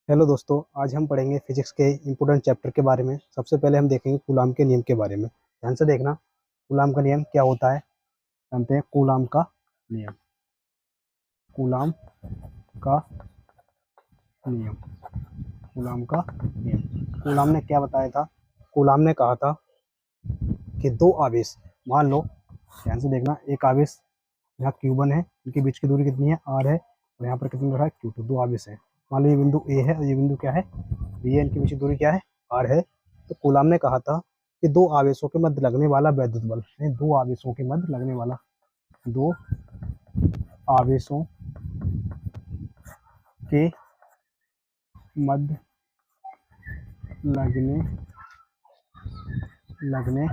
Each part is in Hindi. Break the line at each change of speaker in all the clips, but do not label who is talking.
हेलो दोस्तों, आज हम पढ़ेंगे फिजिक्स के इम्पोर्टेंट चैप्टर के बारे में। सबसे पहले हम देखेंगे कूलाम के नियम के बारे में। ध्यान से देखना, कूलाम का नियम क्या होता है। जानते हैं कूलाम का नियम। कूलाम का नियम। कूलाम का नियम। कूलाम ने क्या बताया था? कूलाम ने कहा था कि दो आवेश, मान लो, ध्यान से देखना, एक आवेश यहाँ Q1 है, इनके बीच की दूरी कितनी है, R है, और यहाँ पर कितनी रहा है, Q2। दो आवेश है। मान लो ये बिंदु A है और ये बिंदु क्या है, B है, इनके बीच की दूरी क्या है, R है। तो कूलाम ने कहा था कि दो आवेशों के मध्य लगने वाला वैद्युत बल, दो आवेशों के मध्य लगने वाला, दो आवेशों के मध्य लगने लगने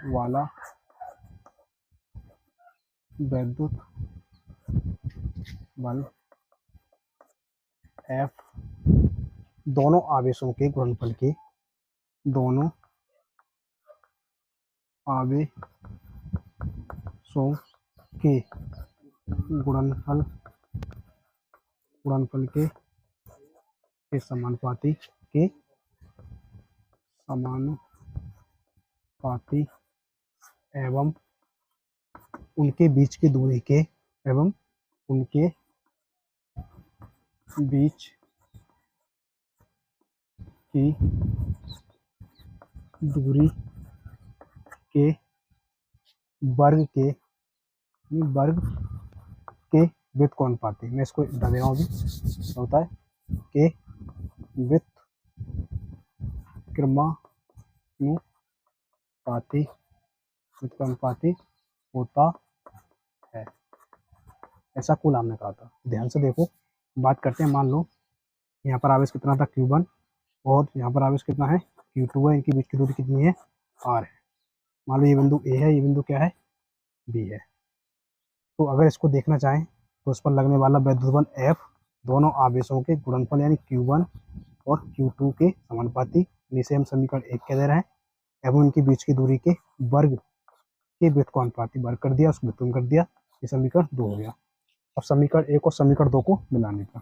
वाला वैद्युत बल F दोनों आवेशों के गुणनफल के, दोनों आवेशों के गुणनफल गुणनफल के समानुपाती, के समानुपाती एवं उनके बीच की दूरी के, एवं उनके बीच की दूरी के वर्ग के वर्ग के व्युत्क्रमानुपाती। मैं इसको बता दे रहा हूँ अभी, क्या होता है के व्युत्क्रमानुपाती व्युत्क्रमानुपाती होता है, ऐसा कूलाम ने कहा था। ध्यान से देखो, बात करते हैं। मान लो यहाँ पर आवेश कितना था, Q1, और यहाँ पर आवेश कितना है, Q2 है। इनकी बीच की दूरी कितनी है, R है। मान लो ये बिंदु A है, ये बिंदु क्या है, B है। तो अगर इसको देखना चाहें तो उस पर लगने वाला वैद्युत बल F दोनों आवेशों के गुणनफल यानी Q1 और Q2 के समानुपाती, जिसे हम समीकरण 1 कह दे रहे हैं, एवं इनके बीच की दूरी के वर्ग के व्युत्क्रमानुपाती। वर्ग कर दिया, उसको व्युत्क्रम कर दिया, ये समीकरण 2 हो गया। अब समीकरण 1 और समीकरण 2 को मिलाने का,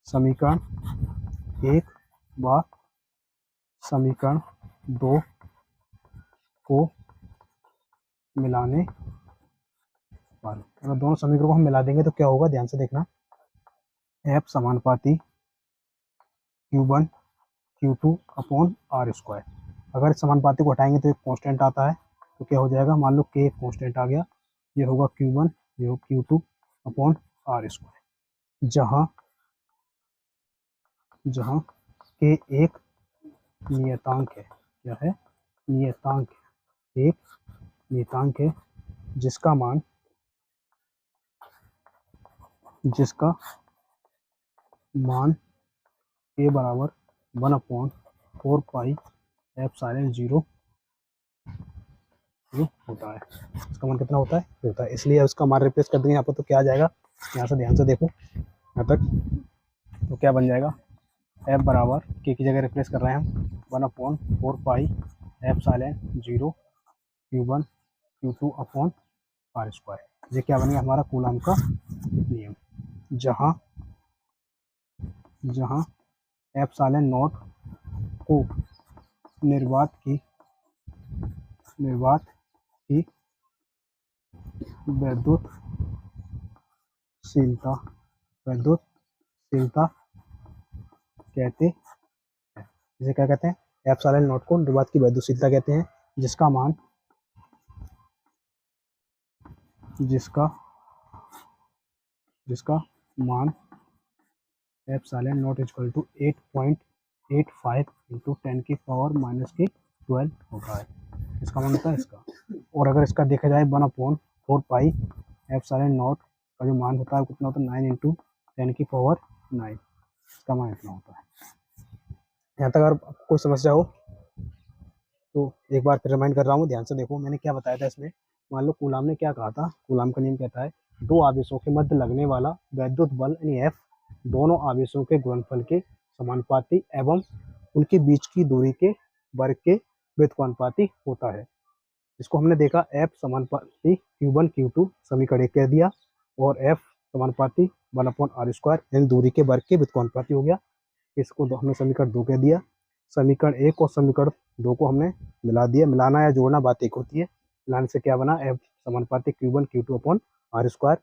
समीकरण 1 व समीकरण 2 को मिलाने पर, अगर दोनों समीकरणों को हम मिला देंगे तो क्या होगा, ध्यान से देखना। F समानुपाती Q1 Q2 upon R square. अगर इस समानुपाती को हटाएंगे तो एक कांस्टेंट आता है, तो क्या हो जाएगा, मान लो K एक कांस्टेंट आ गया, ये होगा Q1, ये होगा Q2 अपॉन R स्क्वायर, जहाँ K एक नियतांक है। क्या है, नियतांक है, एक नियतांक है जिसका मान A बराबर 1/4 पाई एप्सिलॉन 0 होता है। इसका मान कितना होता है। इसलिए उसका मान रिप्लेस कर देंगे यहाँ पर, तो क्या आ जाएगा, यहाँ से ध्यान से देखो यहाँ तक, तो क्या बन जाएगा, F बराबर K की जगह रिप्लेस कर रहे हैं हम, 1/4 pi epsilon 0 Q1 Q2 upon R square. ये क्या बन गया हमारा कूलाम का नियम, जहाँ एप्सिलॉन नॉट को निर्वात की वैद्युतशीलता कहते हैं। इसे क्या कहते हैं, एप्सिलॉन नॉट को निर्वात की वैद्युतशीलता कहते हैं, जिसका मान epsilon naught equal to 8.85 into 10⁻⁻12 होता है। इसका मान होता है इसका। और अगर इसका देखा जाए 1/4 पाई एप्सिलॉन नॉट का जो मान होता है कितना होता है, 9 इंटू 10⁹ इसका मान इतना होता है। यहाँ तक अगर कोई समस्या हो तो एक बार फिर रिमाइंड कर रहा हूँ, ध्यान से देखो मैंने क्या बताया था इसमें। मान लो कूलाम ने क्या कहा था, कूलाम का नियम कहता है दो आवेशों के मध्य लगने वाला वैद्युत बल यानी F दोनों आवेशों के गुणनफल के समानुपाती एवं उनके बीच की दूरी के वर्ग के व्युत्क्रमानुपाती होता है। इसको हमने देखा F समानुपाती Q1 Q2 समीकरण 1 कह दिया, और F समानुपाती 1/r², यानी दूरी के वर्ग के व्युत्क्रमानुपाती हो गया। इसको हमने समीकरण 2 कह दिया। समीकरण 1 और समीकरण 2 को हमने मिला दिया। मिलाना या जोड़ना बात एक होती है। मिलाने से क्या बना, F समानुपाती Q1 Q2/r²।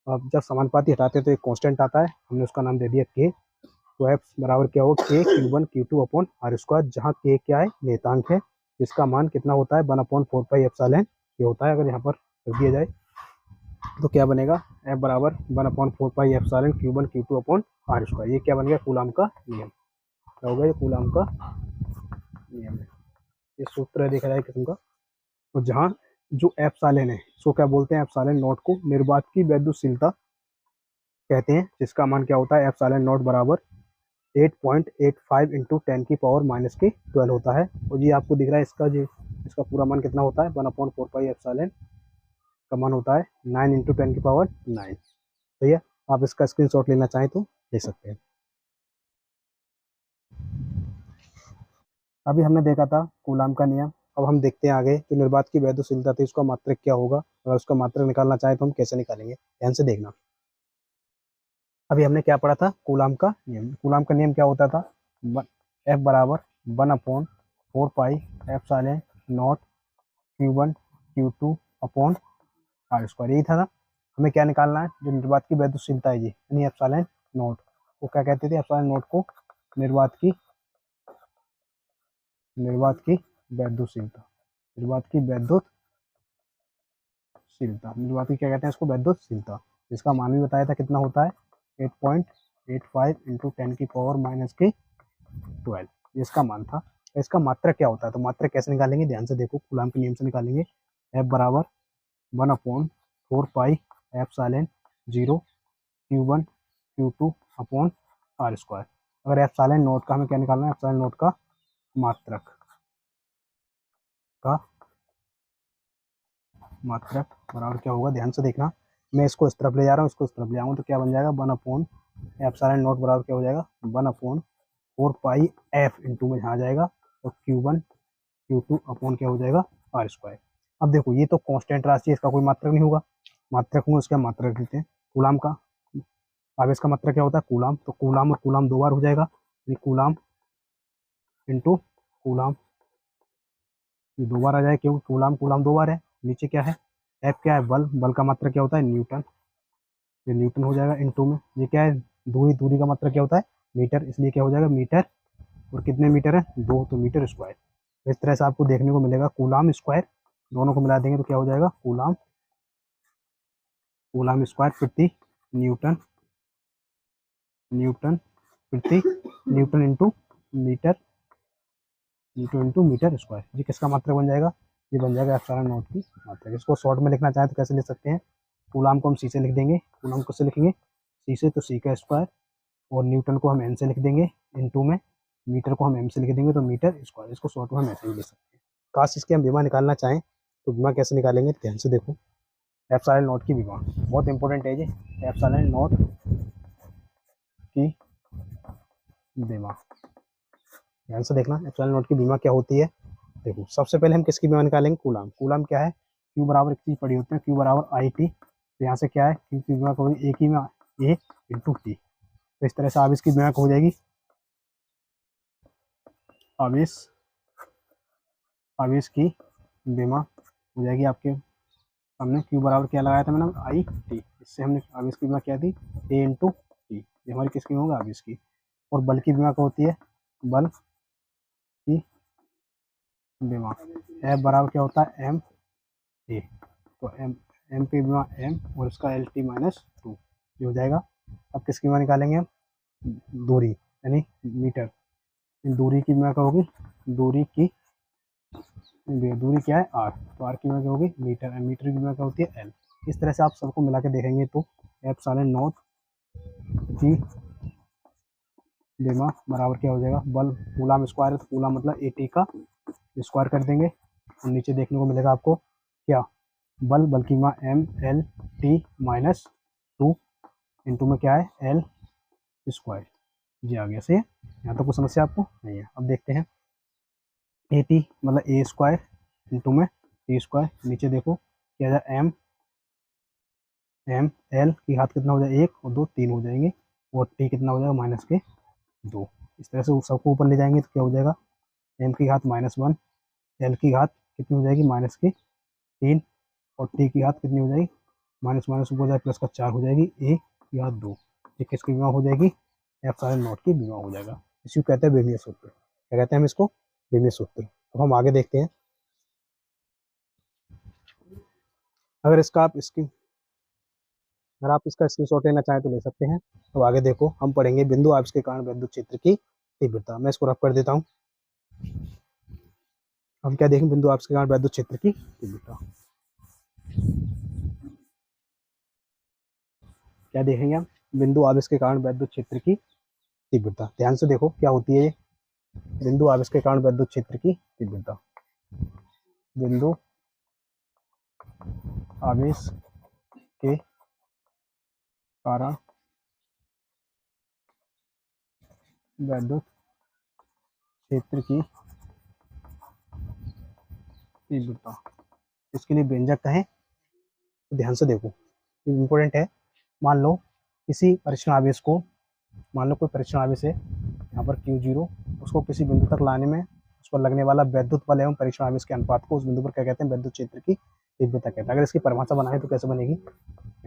अब जब समानुपाती हटाते हैं तो एक कांस्टेंट आता है, हमने उसका नाम दे दिया K। तो F बराबर क्या होगा, K Q1 Q2/r², जहाँ K क्या है, नियतांक है, जिसका मान कितना होता है 1/4πε ये होता है। अगर यहाँ पर रख दिया जाए तो क्या बनेगा, F बराबर 1/4πε Q1 Q2/r²। ये क्या बन गया, कूलाम का नियम। क्या होगा, ये कूलाम का नियम है। ये सूत्र है, देखा जाए किस्म का। तो जहाँ जो एप्सिलॉन है, सो क्या बोलते हैं, एप्सिलॉन नॉट को निर्वात की वैद्युतशीलता कहते हैं, जिसका मान क्या होता है, एप्सिलॉन नॉट बराबर 8.85 इंटू 10⁻⁻12 होता है। और ये आपको दिख रहा है, इसका पूरा मान कितना होता है, 1/4πε का मान होता है 9 इंटू 10⁹ सही है। आप इसका स्क्रीनशॉट लेना चाहें तो ले सकते हैं। अभी हमने देखा था कूलाम का नियम। अब हम देखते हैं आगे जो निर्वात की वैद्युतशीलता थी उसका मात्रक क्या होगा। अगर उसका मात्रक निकालना चाहें तो हम कैसे निकालेंगे, ध्यान से देखना। अभी हमने क्या पढ़ा था, कूलाम का नियम। कूलाम का नियम क्या होता था, F बराबर 1/4πε0 Q1 Q2/r²। यही था ना। हमें क्या निकालना है, जो निर्वात की वैद्युतशीलता है, ये यानी एप्सिलॉन नॉट को क्या कहते थे, एप्सिलॉन नॉट को निर्वात की वैद्युतशीलता, निर्वात की क्या कहते हैं, इसको वैद्युतशीलता, जिसका मान भी बताया था कितना होता है, 8.85 इंटू 10⁻⁻12 इसका मान था। इसका मात्रक क्या होता है, तो मात्रक कैसे निकालेंगे, ध्यान से देखो, कूलाम के नियम से निकालेंगे। F बराबर 1/4πε0 Q1 Q2/r²। अगर एप्सिलॉन नॉट का हमें क्या निकालना है, एप्सिलॉन नॉट का मात्रक बराबर क्या होगा, ध्यान से देखना। मैं इसको इस तरफ ले जा रहा हूँ, इसको इस तरफ ले आऊँ, तो क्या बन जाएगा, 1/एप्सिलॉन नॉट बराबर क्या हो जाएगा, 1/4πf इंटू में यहाँ आ जाएगा, और Q1 Q2 क्या हो जाएगा, r²। अब देखो, ये तो कांस्टेंट राशि है, इसका कोई मात्रक नहीं होगा। मात्रक में उसका मात्रक देते हैं कूलाम का। अब इसका मात्रक क्या होता है, कूलाम। तो कूलाम और कूलाम 2 बार हो जाएगा, कूलाम इंटू कूलाम, ये 2 बार आ जाए, क्योंकि कूलाम 2 बार है। नीचे क्या है, एफ क्या है, बल का मात्रक क्या होता है, न्यूटन। ये न्यूटन हो जाएगा इंटू में, ये क्या है, दूरी का मात्रक क्या होता है, मीटर, इसलिए क्या हो जाएगा, मीटर। और कितने मीटर है, 2, तो मीटर स्क्वायर। इस तरह से आपको देखने को मिलेगा कूलाम स्क्वायर, दोनों को मिला देंगे तो क्या हो जाएगा, कूलाम स्क्वायर प्रति न्यूटन प्रति न्यूटन इंटू मीटर स्क्वायर। ये किसका मात्रक बन जाएगा, ये बन जाएगा एप्सिलॉन नॉट की मात्रक। इसको शॉर्ट में लिखना चाहें तो कैसे लिख सकते हैं, कूलाम को हम सी से लिख देंगे। कूलाम को से लिखेंगे, सी से, तो सी का स्क्वायर, और न्यूटन को हम एन से लिख देंगे इंटू में, मीटर को हम एम से लिख देंगे, तो मीटर स्क्वायर। इसको शॉर्ट में हम ऐसे ही लिख सकते हैं। काश इसके हम विमा निकालना चाहें तो विमा कैसे निकालेंगे, ध्यान से देखो। एप्सिलॉन नॉट की विमा बहुत इंपॉर्टेंट है, ये एप्सिलॉन नॉट की विमा, ध्यान से देखना। एप्सिलॉन नॉट की विमा क्या होती है, देखो, सबसे पहले हम किसकी विमा निकालेंगे, कूलाम। कूलाम क्या है, क्यू बराबर एक चीज पड़ी होती है, क्यू बराबर आई टी। तो यहाँ से क्या है, क्यू की विमा होगी एक ही में ए इंटू टी। तो इस तरह से आवेश की विमा हो जाएगी, आवेश की विमा हो जाएगी आपके, हमने क्यू बराबर क्या लगाया था मैंने, आई टी। इससे हमने आवेश की विमा क्या थी, ए इंटू टी। ये हमारी किसकी होगा, आवेश की। और बल की विमा क्या होती है, बल की विमा, एफ बराबर क्या होता है, एम ए। तो एम की विमा एम, और इसका एल टी -2 ये हो जाएगा। अब किसकी विमा निकालेंगे हम, दूरी यानी मीटर। दूरी की विमा क्या होगी, दूरी क्या है, आर, तो आर की विमा क्या होगी, मीटर। मीटर की विमा क्या होती है, एल। इस तरह से आप सबको मिला के देखेंगे तो एप्सिलॉन नॉट की विमा बराबर क्या हो जाएगा, बल कूलाम स्क्वायर है, तो कूलाम मतलब ए टी का स्क्वायर कर देंगे, और नीचे देखने को मिलेगा आपको क्या, बल की विमा एम एल टी -2 इंटू में क्या है, एल स्क्वायर। जी आ गया, सही है। यहाँ तो कोई समस्या आपको नहीं है। अब देखते हैं, ए टी मतलब ए स्क्वायर इंटू में टी स्क्वायर, नीचे देखो क्या है, एम एम एल की घात कितना हो जाएगा, 1 और 2 3 हो जाएंगे, और टी कितना हो जाएगा -2। इस तरह से सबको ऊपर ले जाएंगे तो क्या हो जाएगा, एम की घात -1, एल की घात कितनी हो जाएगी -3, और टी की घात कितनी हो जाएगी माइनस माइनस ऊपर जाए प्लस का 4 हो जाएगी, ए की घात 2। ये किसकी विमा हो जाएगी, एप्सिलॉन नॉट की विमा हो जाएगा। इसी को कहते हैं बेमियर सूत्र। क्या कहते हैं हम इसको, बेमियर सूत्र। तो हम आगे देखते हैं। अगर इसका आप इसकी अगर आप इसका स्क्रीनशॉट लेना चाहें तो ले सकते हैं। तो आगे देखो, हम पढ़ेंगे बिंदु आवेश के कारण विद्युत क्षेत्र की तीव्रता। मैं इसको रफ कर देता हूँ। हम क्या देखेंगे, बिंदु आवेश के कारण विद्युत क्षेत्र की तीव्रता क्या देखेंगे हम, बिंदु आवेश के कारण विद्युत क्षेत्र की तीव्रता। ध्यान से देखो क्या होती है ये, बिंदु आवेश के कारण विद्युत क्षेत्र की तीव्रता। बिंदु आवेश के कारण विद्युत क्षेत्र की तीव्रता, इसके लिए व्यंजक कहें तो ध्यान से देखो, ये इंपॉर्टेंट है। मान लो किसी परीक्षण आवेश को, मान लो कोई परीक्षण आवेश है यहाँ पर Q0, उसको किसी बिंदु तक लाने में उस पर लगने वाला वैद्युत बल एवं परीक्षण आवेश के अनुपात को उस बिंदु पर क्या कहते हैं, विद्युत क्षेत्र की तीव्रता कहते हैं। अगर इसकी परिभाषा बनाए तो कैसे बनेगी,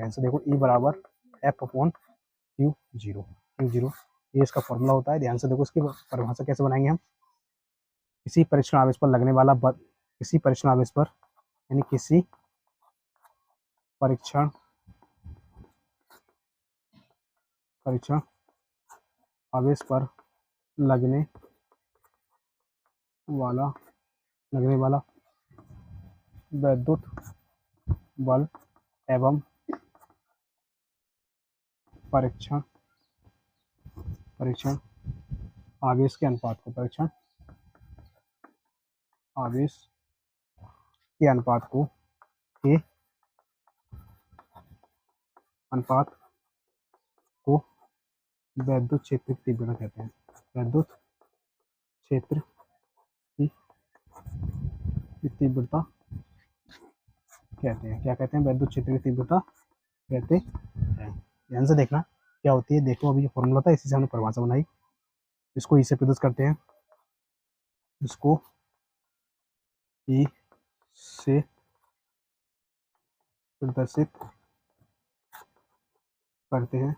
आंसर देखो, E बराबर F/Q0। Q0 ये इसका फॉर्मूला होता है। ध्यान से देखो, इसकी परिभाषा कैसे बनाएंगे हम, किसी परीक्षण आवेश पर लगने वाला बल, किसी परीक्षण आवेश पर, यानी किसी परीक्षण आवेश पर लगने वाला विद्युत बल एवं परीक्षण आवेश के अनुपात को, परीक्षण आवेश के अनुपात को विद्युत क्षेत्र की तीव्रता कहते हैं। विद्युत क्षेत्र की तीव्रता कहते हैं। क्या कहते हैं, विद्युत क्षेत्र की तीव्रता कहते हैं। ध्यान से देखना क्या होती है। देखो अभी ये फॉर्मूला था, इसी से हमने परिभाषा बनाई। इसको ई से प्रदर्शित करते हैं, इसको ई से प्रदर्शित करते हैं,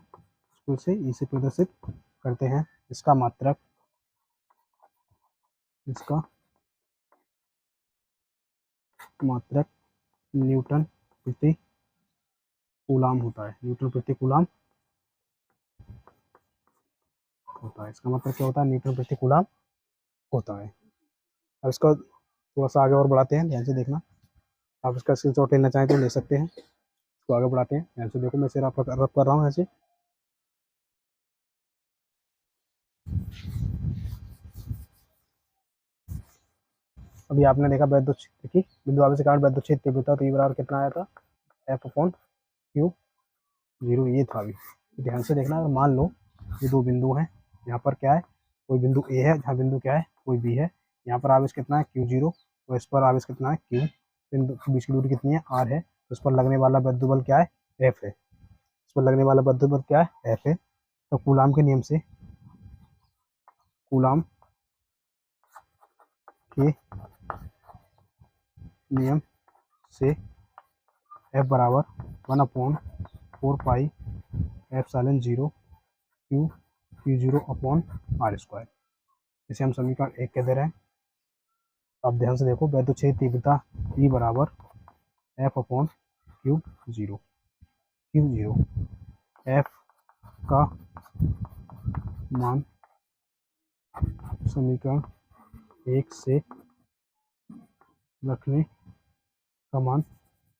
इसको से ई से प्रदर्शित करते हैं। इसका मात्रक न्यूटन प्रति कूलाम होता है। न्यूटन प्रति कूलाम होता है। इसका मतलब क्या होता है, न्यूटन प्रति कूलाम होता है। अब इसका थोड़ा सा आगे और बढ़ाते हैं, ध्यान से देखना। आप इसका स्क्रीनशॉट लेना चाहें तो ले सकते हैं। इसको आगे बढ़ाते हैं, ध्यान से देखो, मैं इसे रफ कर रहा हूँ ऐसे। अभी आपने देखा विद्युत क्षेत्र की, बिंदु आवेश के कारण विद्युत क्षेत्र तीव्रता, तो ये बराबर कितना आया था, F/Q0, ये था। अभी ध्यान से देखना। अगर मान लो ये दो बिंदु हैं, यहाँ पर क्या है, कोई बिंदु ए है, जहाँ बिंदु क्या है, कोई बी है। यहाँ पर आवेश कितना है Q0, तो इस पर आवेश कितना है Q, बिंदु के बीच की दूरी कितनी है, R है। तो इस पर लगने वाला विद्युत बल क्या है, F है। इस पर लगने वाला विद्युत बल क्या है, F है। तो कूलाम के नियम से, कूलाम के नियम से F बराबर 1/4πε0 Q0/R²। इसे हम समीकरण 1 कह दे रहे हैं। अब ध्यान से देखो, विद्युत क्षेत्र तीव्रता E बराबर F/Q0। F का मान समीकरण 1 से रखने का मान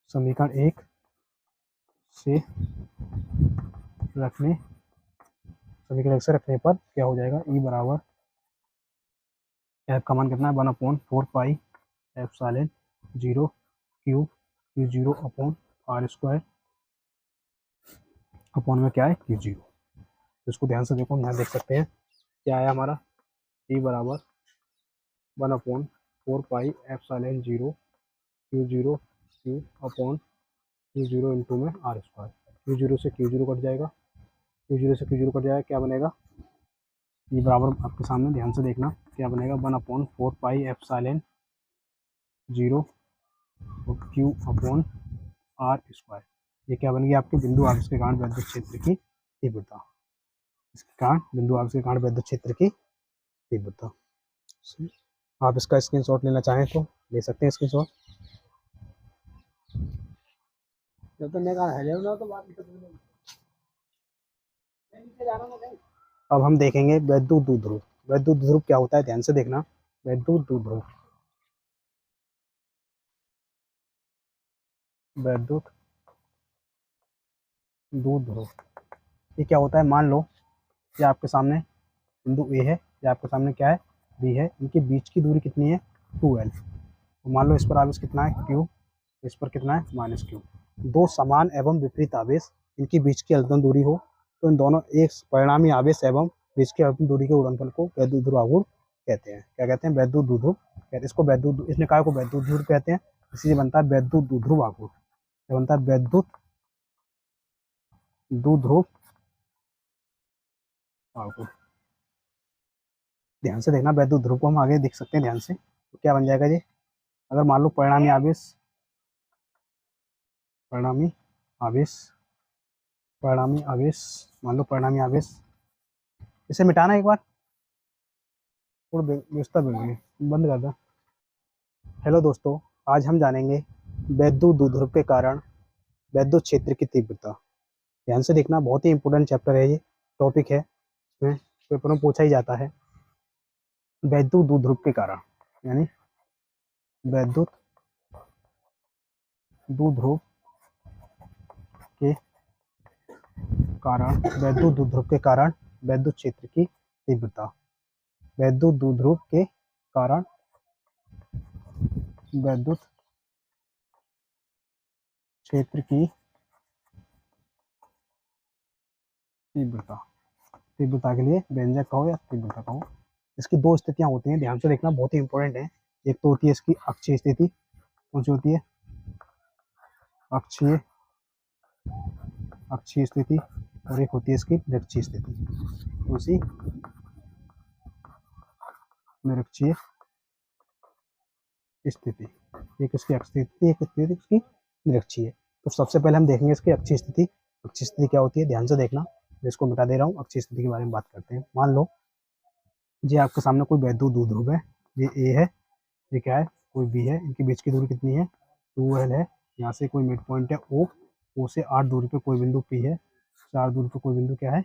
समीकरण 1 से रखने पर क्या हो जाएगा, E बराबर F का मान कितना है, 1/4πε0 Q0/R² अपॉन में क्या है, Q0। तो इसको ध्यान से देखो, हम यहाँ देख सकते हैं क्या आया हमारा, E बराबर 1/4πε0 Q0 Q/Q0 इंटू में R²। क्यू जीरो से क्यू जीरो कट जाएगा, क्यू जीरो से क्यू जीरो कट जाएगा, क्या बनेगा, ये बराबर आपके सामने ध्यान से देखना क्या बनेगा, 1/4 पाई एप्सिलॉन जीरो और क्यू अपॉन आर स्क्वायर। ये क्या बन गया आपके बिंदु आवेश के कारण विद्युत क्षेत्र की तीव्रता, इसके कारण बिंदु आवेश के कारण विद्युत क्षेत्र की तीव्रता। आप इसका स्क्रीनशॉट लेना चाहें तो ले सकते हैं स्क्रीनशॉट। जब तक मैं कहा है ना तो बात अब हम देखेंगे वैद्युत द्विध्रुव। वैद्युत द्विध्रुव क्या होता है, ध्यान से देखना। वैद्युत द्विध्रुव, वैद्युत द्विध्रुव ये क्या होता है, मान लो कि आपके सामने बिंदु ए है, या आपके सामने क्या है, बी है, इनके बीच की दूरी कितनी है, 2l। तो मान लो इस पर आवेश कितना है, q, इस पर कितना है, -q। दो समान एवं विपरीत आवेश इनके बीच की अल्पतम दूरी हो तो इन दोनों एक परिणामी आवेश एवं बीच की अल्पतम दूरी के गुणनफल को वैद्युत ध्रुव आघूर्ण कहते हैं। क्या कहते हैं, वैद्युत द्विध्रुव कहते हैं इसको। वैद्युत, इसने कहा को वैद्युत ध्रुव कहते हैं, इसीलिए बनता है वैद्युत द्विध्रुव आघूर्ण। क्या बनता है, वैद्युत द्विध्रुव आघूर्ण। ध्यान से देखना, वैद्युत ध्रुव को हम आगे देख सकते हैं ध्यान से। तो क्या बन जाएगा जी, अगर मान लो परिणामी आवेश, परिणामी आवेश, परिणामी आवेश, मान लो परिणामी आवेश, इसे मिटाना एक बार, थोड़ा व्यवस्था बिगड़ गई, बंद कर दो। हेलो दोस्तों, आज हम जानेंगे वैद्युत द्विध्रुव के कारण वैद्युत क्षेत्र की तीव्रता। ध्यान से देखना, बहुत ही इंपॉर्टेंट चैप्टर है, ये टॉपिक है, इसमें पेपर में पूछा ही जाता है। वैद्युत द्विध्रुव के कारण, यानी वैद्युत द्विध्रुव के कारण, वैद्युत द्विध्रुव के कारण वैद्युत क्षेत्र की तीव्रता। वैद्युत द्विध्रुव के कारण वैद्युत क्षेत्र की तीव्रता। तीव्रता के लिए व्यंजक कहो या तीव्रता कहो, इसकी दो स्थितियां होती हैं, ध्यान से देखना, बहुत ही इंपॉर्टेंट है। एक तो होती है इसकी अक्षीय स्थिति, कौन सी होती है, अक्षीय, अक्षीय स्थिति, और एक होती है इसकी निरक्षीय स्थिति। कौन सी, निरक्षीय स्थिति। एक इसकी अक्षीय स्थिति, एक स्थिति इसकी निरक्षीय। तो सबसे पहले हम देखेंगे इसकी अक्षीय स्थिति। अक्षीय स्थिति क्या होती है, ध्यान से देखना, मैं इसको मिटा दे रहा हूँ, अक्षीय स्थिति के बारे में बात करते हैं। मान लो ये आपके सामने कोई वैद्युत द्विध्रुव है, ये ए है, ये क्या है, कोई बी है, इनके बीच की दूरी कितनी है, 2l है। यहाँ से कोई मिड पॉइंट है ओ, ओ से 8 दूरी पे कोई बिंदु पी है, 4 दूरी पे कोई बिंदु क्या है,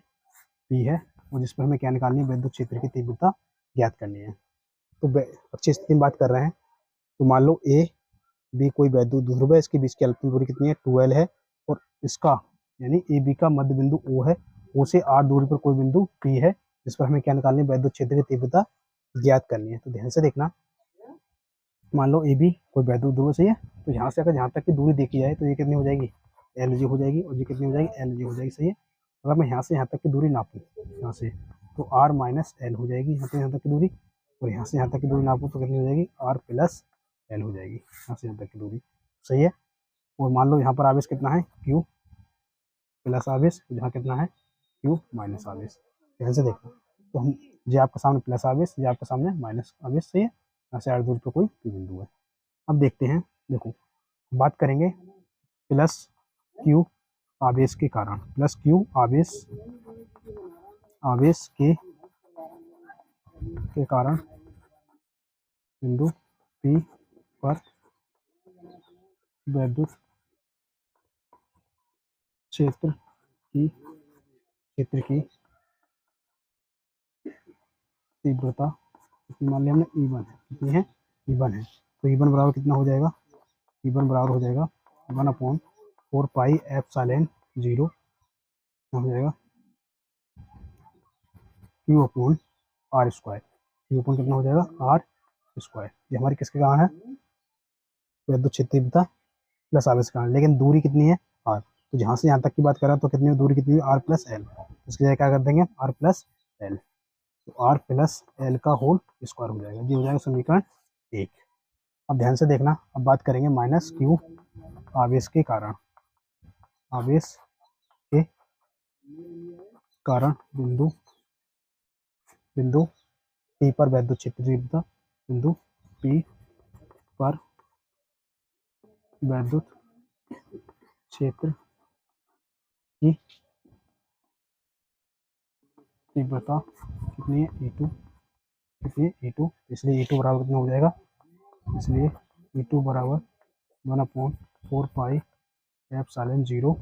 पी है, और जिस पर हमें क्या निकालनी है, वैद्युत क्षेत्र की तीव्रता ज्ञात करनी है। तो अक्षीय स्थिति में बात कर रहे हैं, तो मान लो ए बी कोई वैद्युत द्विध्रुव है, इसके बीच की अल्पतम दूरी कितनी है, 2l है, और इसका यानी ए बी का मध्य बिंदु ओ है, ओ से 8 दूरी पर कोई बिंदु पी है, जिस पर हमें क्या निकालनी है, वैद्युत क्षेत्र की तीव्रता ज्ञात करनी है। तो ध्यान से देखना, मान लो ए बी कोई वैद्युत ध्रुव सही है, तो यहाँ से अगर यहाँ तक की दूरी देखी जाए तो ये कितनी हो जाएगी, एल जी हो जाएगी, और ये कितनी हो जाएगी, एल जी हो जाएगी, सही है। अगर मैं यहाँ से यहाँ तक की दूरी नापूँ, यहाँ से, तो आर माइनस एल हो जाएगी, यहाँ से यहाँ तक की दूरी, और यहाँ से यहाँ तक की दूरी नापूँ तो कितनी हो जाएगी, आर प्लस एल हो जाएगी, यहाँ से यहाँ तक की दूरी, सही है। और मान लो यहाँ पर आवेश कितना है, क्यू प्लस आवेश, यहाँ कितना है, क्यू माइनस आवेश। ध्यान से देखना, तो हम, ये आपके सामने प्लस आवेश, ये आपके सामने माइनस आवेश, सही है। यहाँ से 8 दूरी पर कोई बिंदु है। अब देखते हैं, देखो बात करेंगे प्लस क्यू आवेश के कारण, प्लस क्यू आवेश, आवेश के कारण बिंदु पी पर वैद्युत क्षेत्र की तीव्रता मान लिया हमने E1 है, कितनी है, E1 है। तो E1 बराबर कितना हो जाएगा, E1 बराबर हो जाएगा 1/4 पाई एप्सिलॉन जीरो हो जाएगा Q upon R square. Q upon कितना हो जाएगा, आर स्क्वायर। ये हमारी किसके कारण है, विद्युत क्षेत्र तीव्रता प्लस आवेश के कारण, लेकिन दूरी कितनी है, आर। तो जहाँ से यहाँ तक की बात करें तो कितनी दूरी कितनी है, आर प्लस एल। इसकी जगह क्या कर देंगे, आर प्लस एल, तो आर प्लस एल का होल स्क्वायर हो जाएगा, ये हो जाएगा समीकरण 1। अब ध्यान से देखना, अब बात करेंगे माइनस क्यू आवेश के कारण, आवेश कारण बिंदु बिंदु P पर वैद्युत क्षेत्र तीव्रता, बिंदु P पर वैद्युत क्षेत्र की तीव्रता कितनी है, E2, कितनी है E2, इसलिए E2 बराबर कितना हो जाएगा, इसलिए E2 बराबर 1/4 पाई एप्सिलॉन 0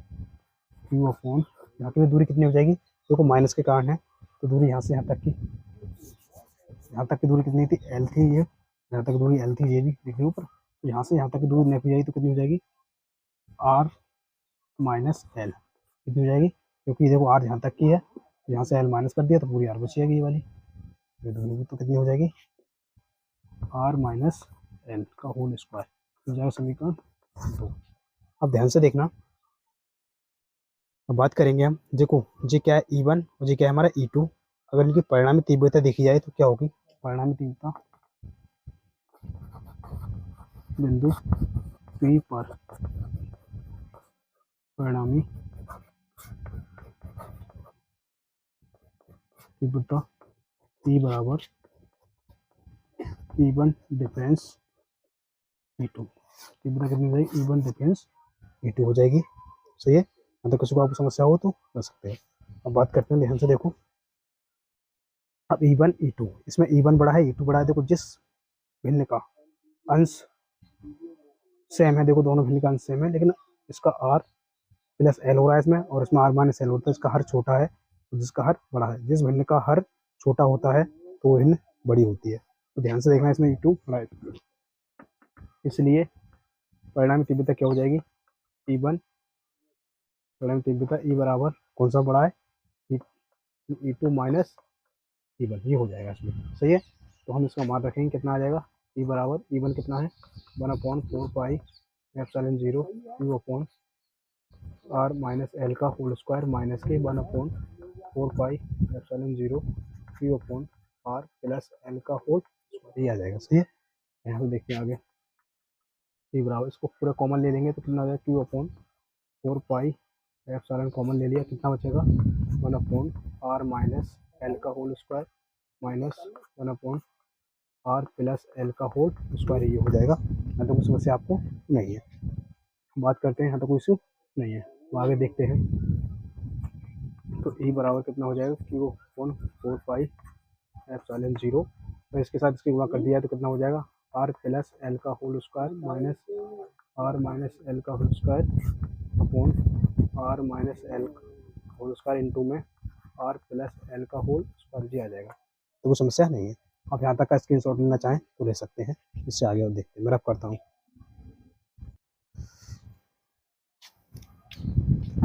Q अपॉन, यहाँ की दूरी कितनी हो जाएगी, देखो माइनस के कारण है तो दूरी यहाँ से यहाँ तक की दूरी कितनी थी, L थी, ये यहाँ तक दूरी L थी, ये भी देख लो ऊपर, तो यहाँ से यहाँ तक की दूरी नापी जाएगी तो कितनी हो जाएगी, R माइनस L कितनी हो जाएगी, क्योंकि देखो R यहाँ तक की है, तो यहाँ से L माइनस कर दिया तो पूरी R बच जाएगी ये वाली, ये दूरी तो कितनी हो जाएगी, R माइनस L का होल स्क्वायर हो जाएगा समीकरण 2। अब ध्यान से देखना, अब बात करेंगे हम, देखो जी क्या है E1 और जी क्या है हमारा E2, अगर इनकी परिणामी तीव्रता देखी जाए तो क्या होगी, परिणामी तीव्रता बिंदु P पर परिणामी तीव्रता P बराबर E1 डिफरेंस E2, तीव्रता कितनी हो जाएगी, E1 डिफरेंस E2 हो जाएगी, सही है। मतलब किसी को आपको समस्या हो तो कर सकते हैं। अब बात करते हैं, ध्यान से देखो, अब E1 E2, इसमें E1 बड़ा है E2 बड़ा है, देखो जिस भिन्न का अंश सेम है, देखो दोनों भिन्न का अंश सेम है, लेकिन इसका R प्लस L हो रहा है इसमें, और इसमें R माइनस L होता है, इसका हर छोटा है तो जिसका हर बड़ा है, जिस भिन्न का हर छोटा होता है तो भिन्न बड़ी होती है, तो ध्यान से देखना इसमें E2 बड़ा है, इसलिए परिणामी तीव्रता क्या हो जाएगी, E1 परिणामी तीव्रता E बराबर कौन सा बड़ा है, E2 माइनस E1, ये हो जाएगा इसमें, सही है। तो हम इसका मान रखेंगे कितना आ जाएगा, E बराबर E1 कितना है 1/4 pi epsilon 0 Q upon R minus L का होल स्क्वायर माइनस के 1/4 pi epsilon 0 Q upon R plus L का होल स्क्वायर, ये आ जाएगा, सही है। यहाँ पे देखते हैं आगे, E बराबर, इसको पूरा कॉमन ले लेंगे तो कितना आ जाएगा, Q upon 4 pi epsilon common ले लिया, कितना बचेगा 1/R माइनस L का whole square minus 1/R plus L का होल स्क्वायर, ये हो जाएगा। यहाँ तो कोई समस्या आपको नहीं है। बात करते हैं, यहाँ तो कोई इशू नहीं है, तो आगे देखते हैं। तो E बराबर कितना हो जाएगा, Q अपॉन 4 पाई एप्सिलॉन 0, तो इसके साथ इसकी गुणा कर दिया तो कितना हो जाएगा, R प्लस L का whole square minus R minus L का whole square upon R minus L whole square into में R प्लस L का होल स्क्वायर, जी आ जाएगा, तो वो समस्या नहीं है। आप यहाँ तक का स्क्रीनशॉट लेना चाहें तो ले सकते हैं, इससे आगे और देखते हैं, मैं रब करता हूँ।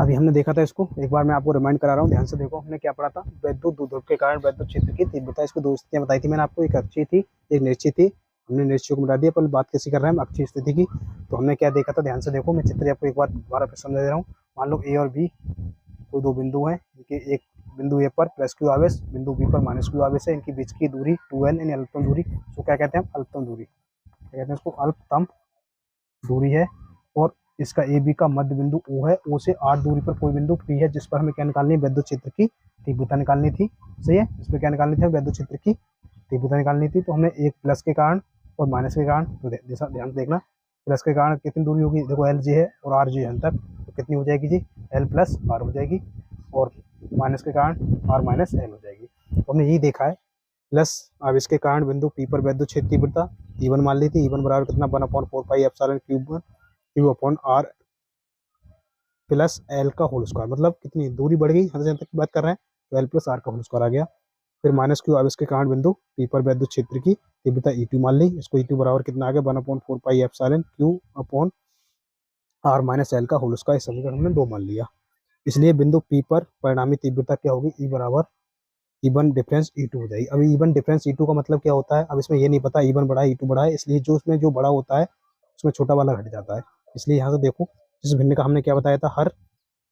अभी हमने देखा था इसको, एक बार मैं आपको रिमाइंड करा रहा हूँ, ध्यान से देखो, हमने क्या पढ़ा था, वैद्युत द्विध्रुव के कारण वैद्युत क्षेत्र की तीव्रता, इसकी दो स्थितियां बताई थी मैंने आपको, एक अक्षीय थी एक निश्चित थी, हमने निश्चित को मिटा दिया, पर बात कैसी कर रहे हैं हम, अक्षीय स्थिति की। तो हमने क्या देखा था, ध्यान से देखो, मैं चित्र आपको एक बार दोबारा फिर समझा दे रहा हूँ। मान लो ए और बी कोई दो बिंदु हैं, इनके एक बिंदु ए पर प्लस क्यू आवेश, बिंदु बी पर माइनस क्यू आवेश है, इनके बीच की दूरी 2l यानी अल्पतम दूरी, तो क्या कहते हैं, अल्पतम दूरी, क्या कहते हैं इसको, अल्पतम दूरी है। और इसका ए बी का मध्य बिंदु O है, O से 8 दूरी पर कोई बिंदु P है, जिस पर हमें क्या निकालनी है, वैद्युत क्षेत्र की तीव्रता निकालनी थी, सही है। इसमें क्या निकालनी थी, वैद्युत क्षेत्र की तीव्रता निकालनी थी, तो हमने एक प्लस के कारण और माइनस के कारण, तो ध्यान से देखना, प्लस के कारण कितनी दूरी होगी, देखो एल जी है और आर जी है तक, तो कितनी हो जाएगी जी, एल प्लस आर हो जाएगी, और माइनस के कारण आर माइनस एल हो जाएगी। तो हमने यही देखा है, प्लस अब इसके कारण बिंदु P पर वैद्युत क्षेत्र तीव्रता E1 मान ली थी, E1 बराबर कितना 1/4 pi epsilon Q upon R plus L का होल स्क्वायर, मतलब कितनी दूरी बढ़ गई, 100 तक की बात कर रहे हैं, तो L प्लस R का होल स्क्वायर आ गया। फिर माइनस क्यू, अब इसके कारण बिंदु P पर वैद्युत क्षेत्र की तीव्रता E2 मान ली, इसको E2 बराबर कितना आ गया 1/4 pi epsilon Q upon R minus L का होल स्क्वायर, इस समीकरण हमने 2 मान लिया। इसलिए बिंदु P पर परिणामी तीव्रता क्या होगी, E बराबर E1 डिफरेंस E2 हो जाएगी। अभी E1 डिफरेंस E2 का मतलब क्या होता है, अब इसमें ये नहीं पता E1 बड़ा है E2 बड़ा है, इसलिए जो उसमें जो बड़ा होता है उसमें छोटा वाला घट जाता है। इसलिए यहाँ से देखो, जिस भिन्न का हमने क्या बताया था, हर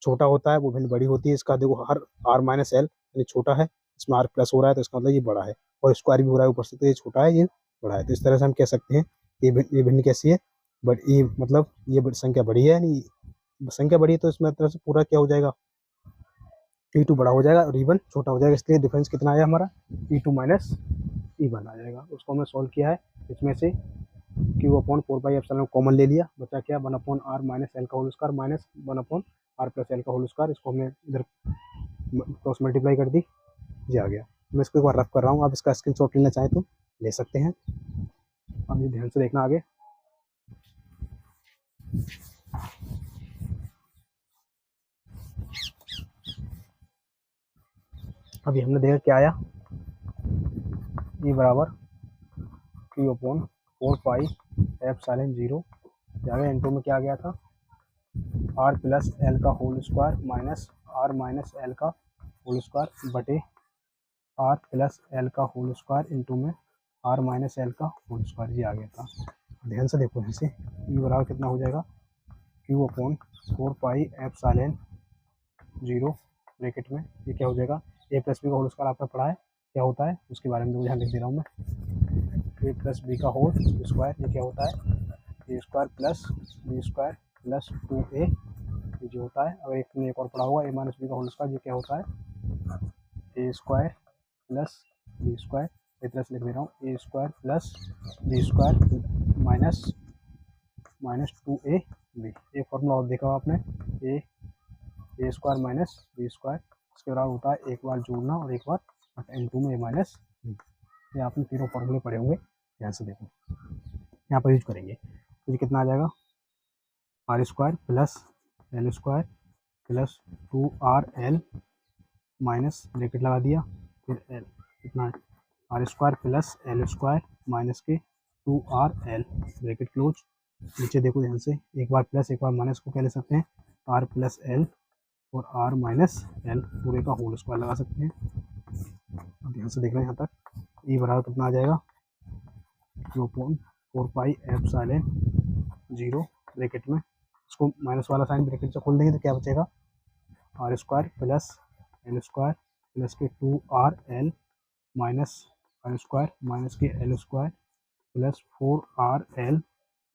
छोटा होता है वो भिन्न बड़ी होती है, इसका देखो हर R माइनस एल यानी छोटा है, इसमें R प्लस हो रहा है तो इसका मतलब ये बड़ा है, और स्क्वायर भी हो रहा है ऊपर से, तो ये छोटा है ये बड़ा है, तो इस तरह से हम कह सकते हैं ये भिन्न कैसी है, बट ये मतलब ये संख्या बड़ी है, यानी संख्या बड़ी है, तो इसमें तरह से पूरा क्या हो जाएगा, E2 बड़ा हो जाएगा और E1 छोटा हो जाएगा, इसलिए डिफरेंस कितना आया हमारा E2 माइनस E1 आ जाएगा। उसको हमने सॉल्व किया है, इसमें से Q अपॉन 4π कॉमन ले लिया, बचा क्या 1 अपॉन R माइनस एल का whole square minus 1 upon R plus L का होल स्क्वायर, इसको हमने इधर क्रॉस मल्टीप्लाई कर दी, ये आ गया। मैं इसको एक बार रफ कर रहा हूँ, आप इसका स्क्रीनशॉट लेना चाहें तो ले सकते हैं। अब ये ध्यान से देखना आगे। अभी हमने देखा क्या आया, E बराबर Q अपॉन 4π0 जाएगा, इनटू में क्या आ गया था R प्लस एल का whole square minus R minus L का होल स्क्वायर बटे R प्लस एल का होल स्क्वायर इंटू में R माइनस एल का होल स्क्वायर, ये आ गया था। ध्यान से देखो, यहाँ से E बराबर कितना हो जाएगा Q अपॉन 4π0 ब्रैकेट में, ये क्या हो जाएगा ए प्लस बी का होल स्क्वायर आपने पढ़ा है क्या होता है, उसके बारे में ध्यान लिख दे रहा हूँ मैं। ए प्लस बी का होल स्क्वायर ये क्या होता है A square plus B square plus 2a, ये जो होता है। अब एक और पढ़ा हुआ ए माइनस बी का होल स्क्वायर, ये क्या होता है A square plus B square, A plus लिख दे रहा हूँ A square plus B square minus 2a B. एक फॉर्मूला और देखा आपने A square minus B square, इसके बराबर होता है एक बार जोड़ना और एक बार n2 में ए माइनस बी। ये आपने तीनों फॉर्मूले पढ़े होंगे, ध्यान से देखो, यहाँ पर यूज करेंगे। तो ये कितना आ जाएगा R square plus L square plus 2RL minus bracket लगा दिया, फिर एल कितना है R square plus L square minus के 2RL ब्रैकेट क्लोज। नीचे देखो ध्यान से, एक बार प्लस एक बार माइनस को क्या ले सकते हैं R प्लस एल और R माइनस एल पूरे का होल स्क्वायर लगा सकते हैं। ध्यान से देखना यहाँ तक, ई बराबर कितना आ जाएगा 4π0 ब्रैकेट में, इसको माइनस वाला साइन ब्रैकेट से खोल देंगे तो क्या बचेगा R square plus L square plus के 2RL minus R square minus के एल स्क्वायर प्लस 4RL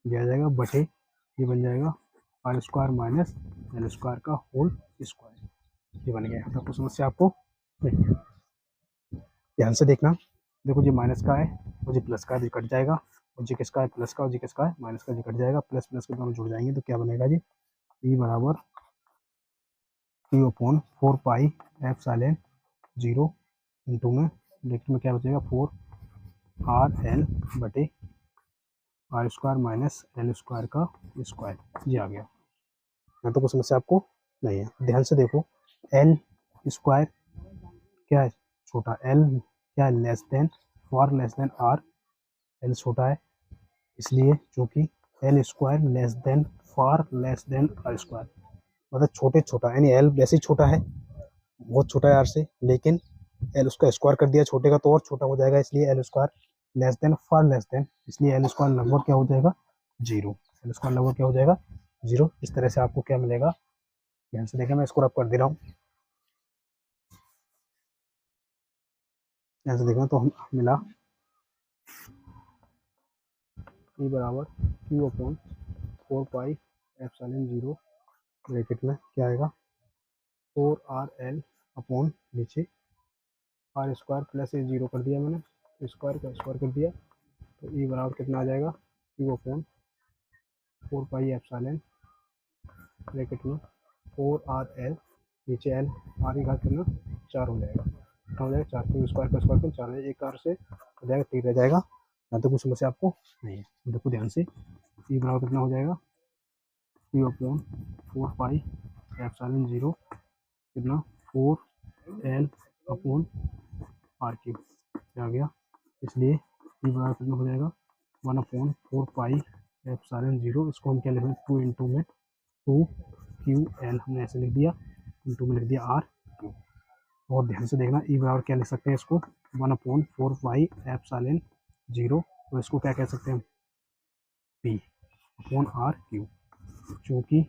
दिया जाएगा बटे ये बन जाएगा R square minus L square का होल स्क्वायर, ये बन गया। तो कुछ समस्या आपको नहीं। ध्यान से देखना, देखो जी माइनस का है और जी प्लस का है, जी कट जाएगा, और जी किसका है प्लस का और जी किसका है माइनस का, जी कट जाएगा, प्लस प्लस के दोनों जुड़ जाएंगे तो क्या बनेगा जी ई बराबर Q अपॉन 4π0 इंटू में ब्रैकेट में क्या बचेगा 4RL बटे R square minus L square का स्क्वायर, ये आ गया। यहाँ तो कुछ समस्या आपको नहीं है। ध्यान से देखो, एल स्क्वायर क्या है छोटा, एल क्या है less than for less than R, L छोटा है इसलिए क्योंकि L square less than for less than R square, मतलब छोटे छोटा, यानी एल वैसे ही छोटा है बहुत छोटा है आर से, लेकिन एल उसका स्क्वायर कर दिया छोटे का तो और छोटा हो जाएगा, इसलिए L square less than for less then, इसलिए एल स्क्वायर लगभग क्या हो जाएगा 0, एल स्क्वायर लगभग क्या हो जाएगा 0। इस तरह से आपको क्या मिलेगा, ध्यान से देखा मैं इसको रब कर दे रहा हूँ, ध्यान से देखना तो हम मिला ई बराबर Q अपॉन 4π0 ब्रैकेट में क्या आएगा 4RL अपॉन नीचे आर स्क्वायर प्लस ये 0 कर दिया मैंने, स्क्वायर का स्क्वायर कर दिया, तो ई बराबर कितना आ जाएगा Q अपॉन 4π ब्रैकेट में 4RL नीचे एल आर की घात करना 4 हो जाएगा, कितना हो जाएगा 4 स्क्वायर का स्क्वायर कर 4 है, एक आर से हो जाएगा 3 रह जाएगा। यहाँ तो कुछ समस्या आपको नहीं है, देखो ध्यान से, ई बराबर कितना हो जाएगा Q अपॉन 4π0 कितना 4L अपॉन आर क्यूब आ गया, इसलिए ई बराबर कितना हो जाएगा 1 अपॉन 4π0, इसको हम क्या लिख रहे हैं 2 इंटू में 2QL हमने ऐसे लिख दिया, इंटू में लिख दिया आर क्यूब। और ध्यान से देखना ई बराबर क्या लिख सकते हैं इसको 1 अपॉन 4π0, तो इसको क्या कह सकते हैं P अपॉन आर क्यूब, क्योंकि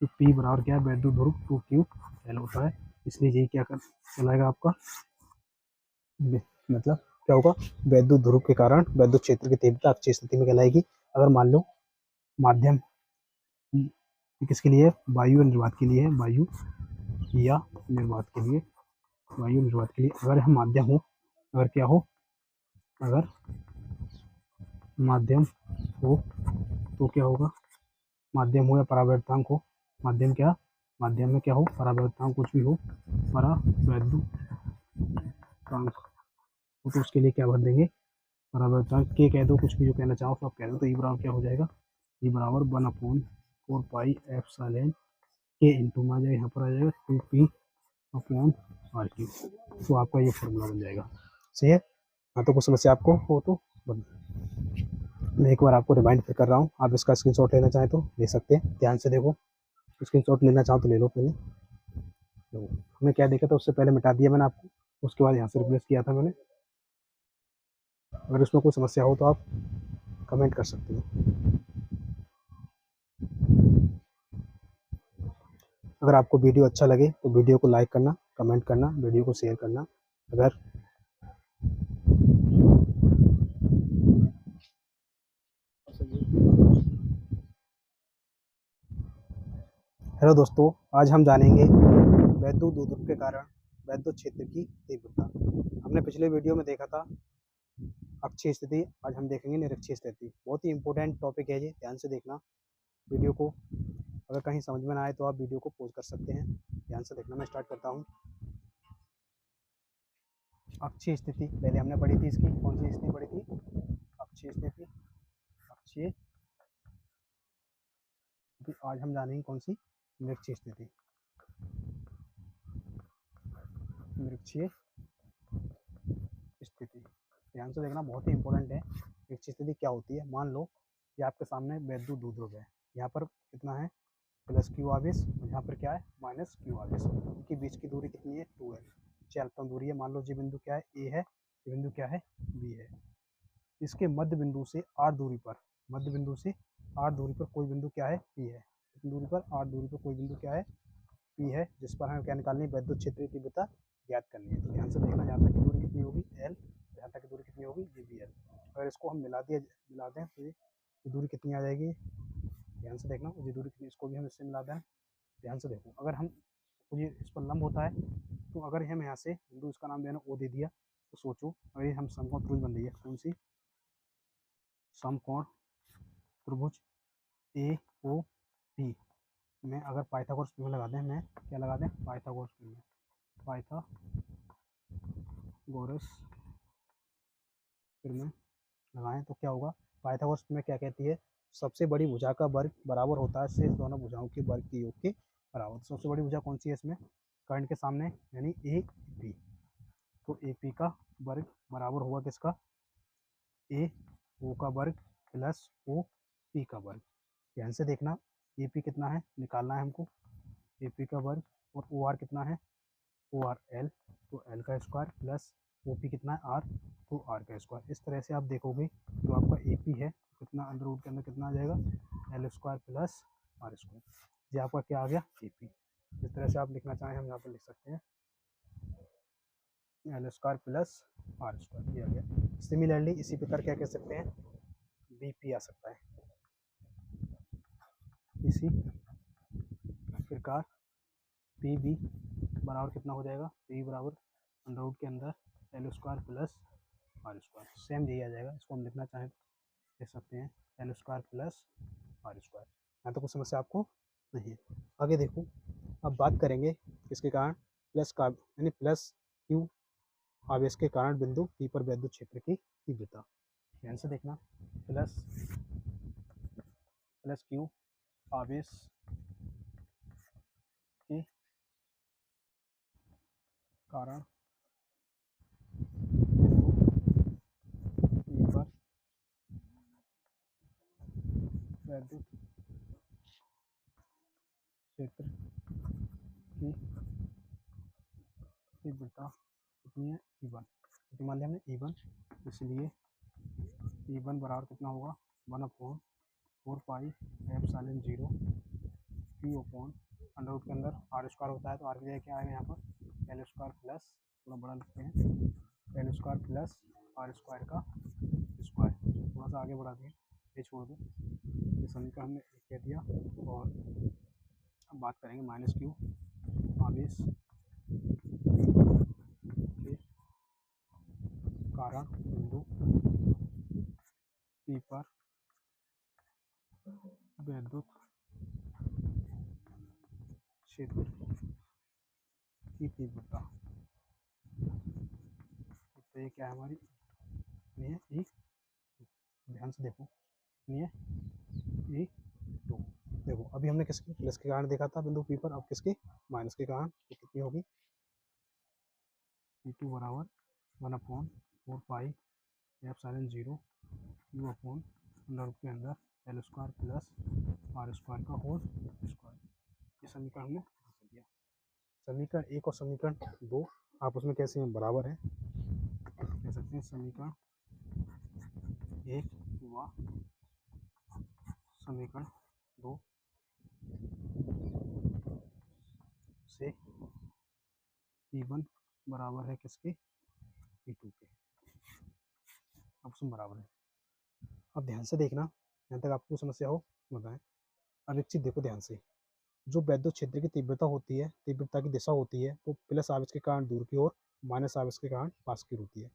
तो P बराबर क्या है वैद्युत ध्रुव 2QL होता है, इसलिए यही क्या कर चलाएगा आपका, मतलब क्या होगा वैद्युत ध्रुव के कारण वैद्युत क्षेत्र की तीव्रता अक्षीय स्थिति में कहलाएगी। अगर मान लो माध्यम किसके लिए वायु निर्वात के लिए है, वायु या निर्वात के लिए, वायु निर्वात के लिए। अगर हम माध्यम हो, अगर क्या हो, अगर माध्यम हो तो क्या होगा, माध्यम हो या परावर्तांक हो, माध्यम क्या, माध्यम में क्या हो, परावर्तांक कुछ भी हो, परावर्तांक हो, तो उसके लिए क्या भर देंगे, परावर्तांक के कह दो, कुछ भी जो कहना चाहो सब कह दो। तो ई बराबर क्या हो जाएगा, ई बराबर 1/4 पाई एप्सिलॉन के इंटू में आ जाएगा, यहाँ पर आ जाएगा 2p/r3। तो आपका ये फॉर्मूला बन जाएगा। सही है। हाँ, तो कुछ समस्या आपको हो तो मैं एक बार आपको रिमाइंड फिर कर रहा हूँ। आप इसका स्क्रीनशॉट लेना चाहें तो ले सकते हैं, ध्यान से देखो। स्क्रीनशॉट लेना चाहो तो ले लो पहले। तो हमने क्या देखा था उससे पहले मिटा दिया मैंने आपको, उसके बाद यहाँ से रिप्लेस किया था मैंने। अगर उसमें कोई समस्या हो तो आप कमेंट कर सकते हो। अगर आपको वीडियो अच्छा लगे तो वीडियो को लाइक करना, कमेंट करना, वीडियो को शेयर करना। अगर हेलो दोस्तों, आज हम जानेंगे वैद्युत द्विध्रुव के कारण वैद्युत क्षेत्र की तीव्रता। हमने पिछले वीडियो में देखा था अक्षीय स्थिति, आज हम देखेंगे निरक्षीय स्थिति। बहुत ही इंपॉर्टेंट टॉपिक है ये, ध्यान से देखना वीडियो को। अगर कहीं समझ में ना आए तो आप वीडियो को पॉज कर सकते हैं, ध्यान से देखना। मैं स्टार्ट करता हूँ। अक्षीय स्थिति पहले हमने पढ़ी थी, इसकी कौन सी स्थिति पढ़ी थी, अक्षीय स्थिति, अक्षीय। आज हम जानेंगे कौन सी, निरक्षीय स्थिति। निरक्षीय स्थिति ध्यान से देखना, बहुत ही इंपॉर्टेंट है। निरक्षीय स्थिति क्या होती है, मान लो ये आपके सामने वैद्युत द्विध्रुव है, यहाँ पर कितना है प्लस क्यू आवेश, यहाँ पर क्या है माइनस क्यू आवेश। इनके बीच की दूरी कितनी है 2l, अल्पतम दूरी है। मान लो जी बिंदु क्या है ए है, ये बिंदु क्या है बी है। इसके मध्य बिंदु से r दूरी पर, मध्य बिंदु से r दूरी पर कोई बिंदु क्या है पी है। कितनी दूरी पर, r दूरी पर कोई बिंदु क्या है पी है, जिस पर हमें क्या निकालनी है, वैद्युत क्षेत्रीय तीव्रता ज्ञात करनी है। तो ध्यान से देखना, यहाँ तक की दूरी कितनी होगी l, यहाँ तक की दूरी कितनी होगी ये भी l। अगर इसको हम मिला दें तो ये दूरी कितनी आ जाएगी, ध्यान से देखना। ये दूरी कितनी, इसको भी हम इससे मिला दें, ध्यान से देखो। अगर हम ये इस पर लंब होता है तो अगर हम यहाँ से बिंदु, इसका नाम मैंने ओ दे दिया, तो सोचो अगर ये हम समकोण त्रिभुज बन रही है, कौन सी, समकोण त्रिभुज ए ओ पी में अगर पाइथागोरस प्रमेय लगा दें, मैं क्या लगा दें, पाइथागोरस प्रमेय, पाइथागोरस प्रमेय लगाएं तो क्या होगा, पाइथागोरस प्रमेय क्या कहती है, सबसे बड़ी भुजा का वर्ग बराबर होता है शेष दोनों भुजाओं के वर्ग के योग के बराबर। सबसे बड़ी भुजा कौन सी है इसमें, कर्ण के सामने यानी ए पी, तो ए पी का वर्ग बराबर होगा किसका, ए ओ का वर्ग प्लस ओ पी का वर्ग। ध्यान से देखना, ए पी कितना है निकालना है हमको, ए पी का वर्ग, और ओ आर कितना है, ओ आर एल, तो एल का स्क्वायर प्लस ओ पी कितना है आर, तो आर का स्क्वायर। इस तरह से आप देखोगे जो आपका ए पी है कितना अंडर रूट के अंदर कितना आ जाएगा, L square plus R square. ये आपका क्या आ गया ए पी। इस तरह से आप लिखना चाहें हम यहाँ पर लिख सकते हैं L square plus R square, ये आ गया। सिमिलरली इसी प्रकार क्या कह सकते हैं, बी पी आ सकता है। इसी प्रकार पी बी बराबर कितना हो जाएगा, पी बराबर अंडर रूट के अंदर L square plus R square, same यही आ जाएगा। इसको हम लिखना चाहें लिख सकते हैं L square plus R square. यहाँ तो कुछ समस्या आपको नहीं है। आगे देखो, अब बात करेंगे इसके कारण प्लस का यानी प्लस क्यू आवेश के कारण बिंदु पी पर वैद्युत क्षेत्र की तीव्रता। ध्यान से देखना, प्लस क्यू आवेश के कारण पी पर वैद्युत क्षेत्र की तीव्रता कितनी है E1, कितनी मान लिया हमने E1, इसलिए E1 बराबर कितना होगा 1/4 पाई Q अपॉन अंडर रूट के अंदर आर स्क्वायर होता है, तो आर की जगह क्या आएगा यहाँ पर एल स्क्वायर प्लस, थोड़ा बड़ा लिखते हैं L square plus R square का स्क्वायर। थोड़ा सा आगे बढ़ा दें, ये छोड़ दो, ये समीकरण हमने कह दिया। और अब बात करेंगे माइनस क्यू आवेश के कारण बिंदु P पर विद्युत क्षेत्र की तीव्रता, तो ये क्या है हमारी, ये ई, ध्यान से देखो, ये ई टू। देखो अभी हमने किसके प्लस के कारण देखा था बिंदु P पर, अब किसके माइनस के कारण, तो कितनी होगी ई टू बराबर 1/4 एप्सिलॉन 0 क्यू अपॉन अंडर के अंदर L square plus R square का होल स्क्वायर। ये समीकरण हमने दिया। समीकरण 1 और समीकरण 2 आपस में कैसे हैं, बराबर है, कह सकते हैं समीकरण 1 व समीकरण 2 से P1 बराबर है किसके, P2 के, आपस में बराबर है। अब ध्यान से देखना, यहाँ तक आपको समस्या हो बताएं। अब एक चीज देखो ध्यान से, जो वैद्युत क्षेत्र की तीव्रता होती है, तीव्रता की दिशा होती है, वो प्लस आवेश के कारण दूर की ओर, माइनस आवेश के कारण पास की होती है।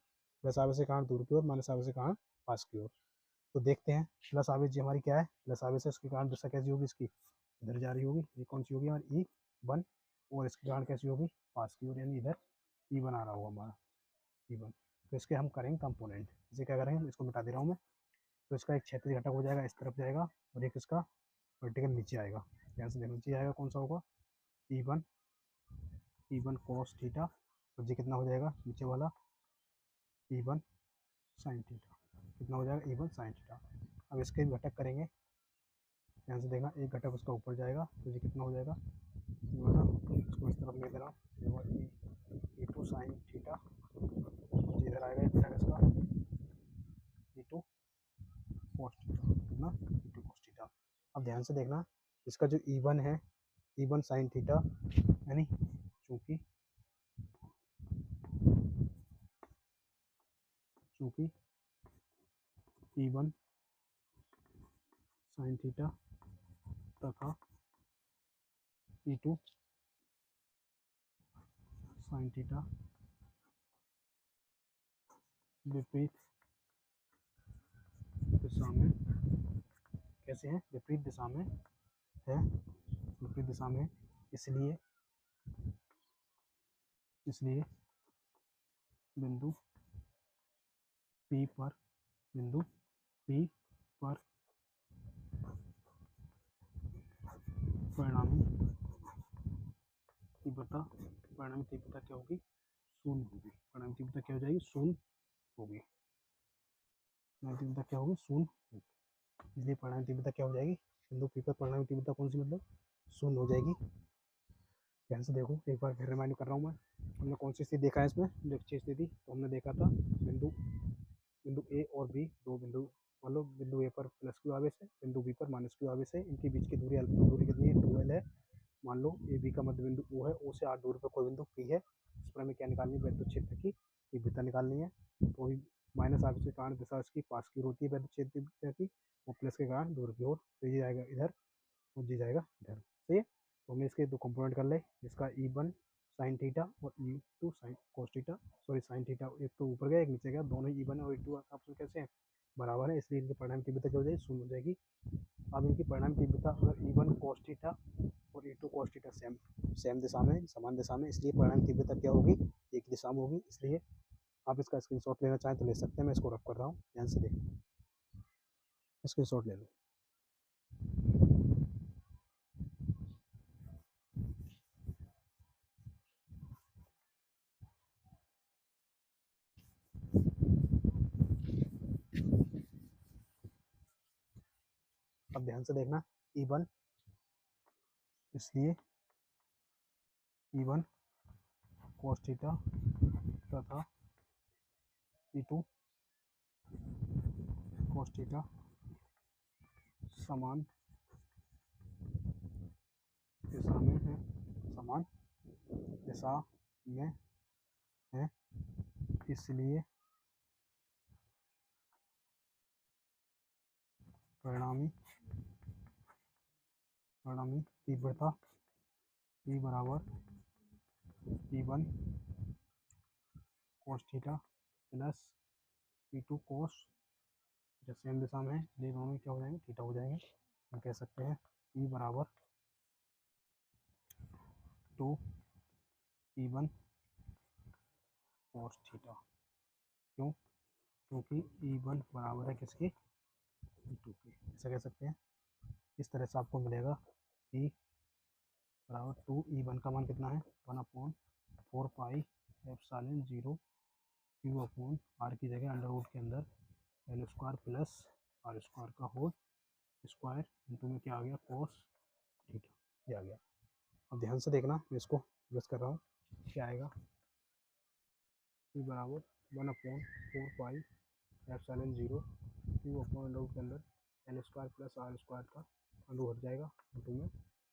प्लस आवेश के कारण दूर की ओर, माइनस आवेश के कारण पास की ओर। तो देखते हैं, प्लस आवेश जी हमारी क्या है, प्लस आवेश है, उसके कारण दिशा कैसी होगी इसकी, इधर जा रही होगी, ये कौन सी होगी हमारी E1, और इसके कारण कैसी होगी पास की ओर, यानी इधर E1 आ रहा होगा हमारा E1। तो इसके हम करेंगे कंपोनेंट, इसे क्या करेंगे, इसको मिटा दे रहा हूँ मैं। तो इसका एक क्षेत्रीय घटक हो जाएगा, इस तरफ जाएगा, और एक इसका वर्टिकल नीचे आएगा। ध्यान से देखो, नीचे आएगा कौन सा होगा, E1 cos थीटा, और ये कितना हो जाएगा नीचे वाला E1 sin थीटा, कितना हो जाएगा E1 sin थीटा। अब इसके घटक करेंगे, ध्यान से देखना, एक घटक उसका ऊपर जाएगा, तो ये कितना हो जाएगा, इसको इस तरफ ले दे रहा हूँ, E2 sin थीटा, इधर आएगा एक घटक इसका E2 cos थीटा, कितना E2 cos थीटा। अब ध्यान से देखना, इसका जो E1 है, E1 sin थीटा, यानी चूंकि E1 sin थीटा तथा E2 sin थीटा विपरीत दिशा में कैसे हैं, विपरीत दिशा में है, विपरीत दिशा में, इसलिए बिंदु P पर परिणामी तीव्रता क्या होगी, शून्य होगी। परिणामी तीव्रता क्या हो जाएगी, शून्य होगी। परिणामी तीव्रता क्या होगी, शून्य होगी। इसलिए परिणामी तीव्रता क्या हो जाएगी, बिंदु P पर परिणामी तीव्रता कौन सी, मतलब शून्य हो जाएगी। ध्यान से देखो, एक बार फिर रिमाइंड कर रहा हूँ मैं, हमने कौन सी स्थिति देखा है इसमें, जो अच्छी स्थिति, तो हमने देखा था बिंदु ए और बी, दो बिंदु, मान लो बिंदु ए पर प्लस क्यू आवेश है, बिंदु बी पर माइनस क्यू आवेश है, इनके बीच की दूरी दूरी कितनी है, 2L है। मान लो ए बी का मध्य बिंदु O है, O से 8 दूरी पर कोई बिंदु P है, इस पर हमें क्या निकालनी है, वैद्युत क्षेत्र की तीव्रता निकालनी है। तो माइनस आवेश के कारण दिशा इसकी पास की होती है वैद्युत क्षेत्र तीव्रता की, और प्लस के कारण दूर की ओर, तो ये जाएगा इधर और ये जाएगा इधर, सही है। तो हमने इसके दो कंपोनेंट कर ले, इसका E1 sin थीटा और E2 sin cos theta, sorry sin theta, एक तो ऊपर गया एक नीचे गया, दोनों E1 और E2 आपस में कैसे हैं, बराबर है, इसलिए इनकी परिणामी तीव्रता क्या हो जाएगी, शून्य हो जाएगी। अब इनकी परिणामी तीव्रता अगर E1 cos थीटा और E2 cos थीटा सेम दिशा में, समान दिशा में, इसलिए परिणामी तीव्रता क्या होगी, एक दिशा में होगी। इसलिए आप इसका स्क्रीनशॉट लेना चाहें तो ले सकते हैं, मैं इसको रख कर रहा हूँ, ध्यान से देखो, स्क्रीनशॉट ले लो। अब ध्यान से देखना, E1, इसलिए E1 cos थीटा तथा E2 cos थीटा समान दिशा में है, समान दिशा में है, इसलिए परिणामी तीव्रता E बराबर P1 cos theta plus P2 cos जो सेम दिशा में है, ये दोनों क्या हो जाएंगे, थीटा हो जाएंगे। हम कह सकते हैं E बराबर 2 P1 cos थीटा। क्यों? क्योंकि E1 बराबर है किसके, E2 के। ऐसा कह सकते हैं। इस तरह से आपको मिलेगा E बराबर 2, E1 का मान कितना है 1/4 pi epsilon 0 Q upon R की जगह अंडर रूट के अंदर L square plus R square का होल स्क्वायर इंटू में क्या आ गया कोस थीटा, ये आ गया। अब ध्यान से देखना, मैं इसको यूज कर रहा हूँ, क्या आएगा P बराबर 1/4 pi epsilon 0 Q upon under root के अंदर L square plus R square का अंडर हट जाएगा इंटू में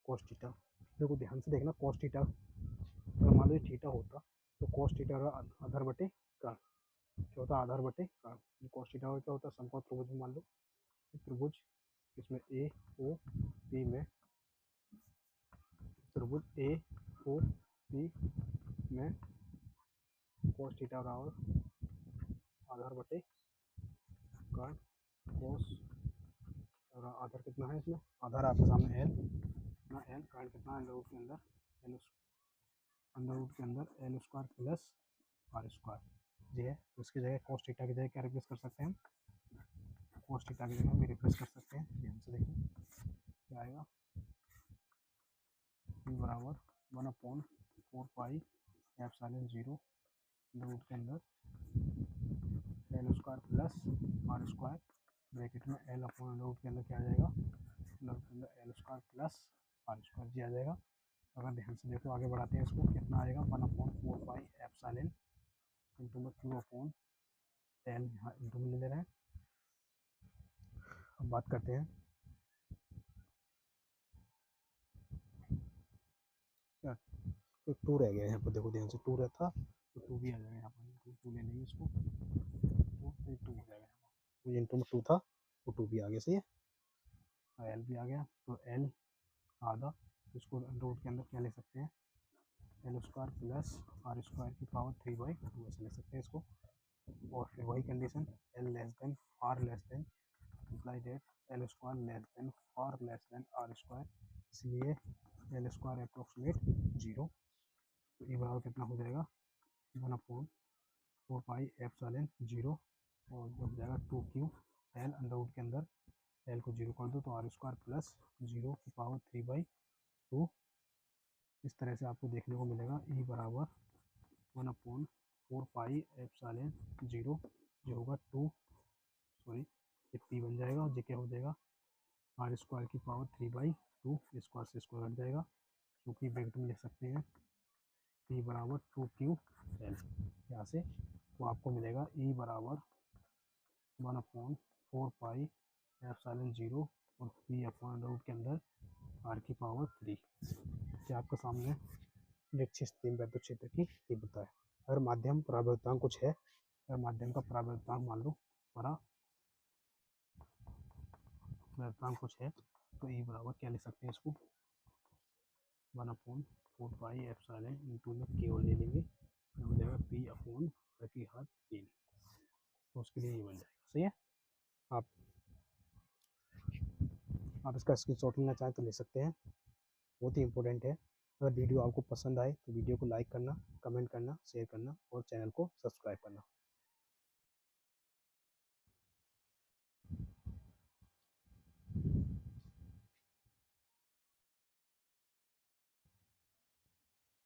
कोस थीटा। देखो ध्यान से देखना, कोस थीटा अगर मान लो थीटा होता तो कोस थीटा का आधार बटे का क्या होता, आधार बटे का। कोस थीटा का क्या होता है, समकोण त्रिभुज में मान लो त्रिभुज इसमें ए ओ पी में, त्रिभुज ए ओ पी में कोस थीटा बराबर आधार बटे का कोस, और आधार कितना है इसमें, आधार आपके सामने एल ना, एल कारण कितना अंडर रूट के अंदर एल अंडर रूट के अंदर L square plus R square जी है। तो इसकी जगह कोस थीटा की जगह क्या रिप्लेस कर सकते हैं, कोस थीटा की जगह हम रिप्लेस कर सकते हैं। ध्यान से देखिए क्या आएगा, P बराबर 1/4 पाई एप्सिलॉन 0 अंडर रूट के अंदर L square plus R square bracket में एल अपॉन अंडर रूट के अंदर क्या आ जाएगा, अंडर रूट के अंदर L square plus R square जी आ जाएगा। अगर ध्यान से देखो आगे बढ़ाते हैं इसको, कितना आएगा 1/4 पाई एप्सिलॉन इंटू में Q अपॉन एल, यहाँ इंटू में ले ले रहे हैं। अब बात करते हैं क्या, तो 2 रह गया यहाँ पर, देखो ध्यान से 2 रहता तो 2 भी आ जाएगा यहाँ पर, 2 ले लेंगे इसको, तो 2 हो जाएगा यहाँ पर, इंटू में 2 था तो 2 भी आ गया, सही है। और एल भी आ गया, तो एल आधा, तो इसको रूट के अंदर क्या ले सकते हैं, L square plus R square की पावर 3/2 ऐसे ले सकते हैं इसको। और फिर वही condition L less than R less than imply that L square less than R less than R square, इसलिए एल स्क्वायर अप्रोक्सीमेट 0। तो ई बराबर कितना हो जाएगा 1/4 पाई एप्सिलॉन 0 और जो हो जाएगा 2Q एल अंडर रूट के अंदर एल को 0 कर दो तो आर स्क्वायर प्लस 0 की पावर 3/2। इस तरह से आपको देखने को मिलेगा ई बराबर 1/4 पाई एप्सिलॉन 0 जो होगा 2 सॉरी ये पी बन जाएगा, और जो क्या हो जाएगा आर स्क्वायर की पावर 3/2, स्क्वायर से स्क्वायर हट जाएगा, क्योंकि ब्रैकेट में लिख सकते हैं पी बराबर 2Q एल यहाँ से। तो आपको मिलेगा ई बराबर 1/4 पाई एप्सिलॉन 0 और पी अपॉन रूट के अंदर आर की पावर 3। क्या आपके सामने निश्चित स्थिति में वैद्युत क्षेत्र की तीव्रता है। अगर माध्यम परावर्तनांक कुछ है, अगर माध्यम का परावर्तनांक मान लो परावर्तनांक कुछ है, तो ई बराबर क्या लिख सकते हैं इसको 1/4 पाई एप्सिलॉन इंटू में केवल ले लेंगे, हो जाएगा पी अपॉन प्रति घात 3, तो उसके लिए ये बन जाएगा, सही है। आप इसका स्क्रीनशॉट लेना चाहें तो ले सकते हैं, बहुत ही इंपॉर्टेंट है। अगर वीडियो आपको पसंद आए तो वीडियो को लाइक करना, कमेंट करना, शेयर करना और चैनल को सब्सक्राइब करना।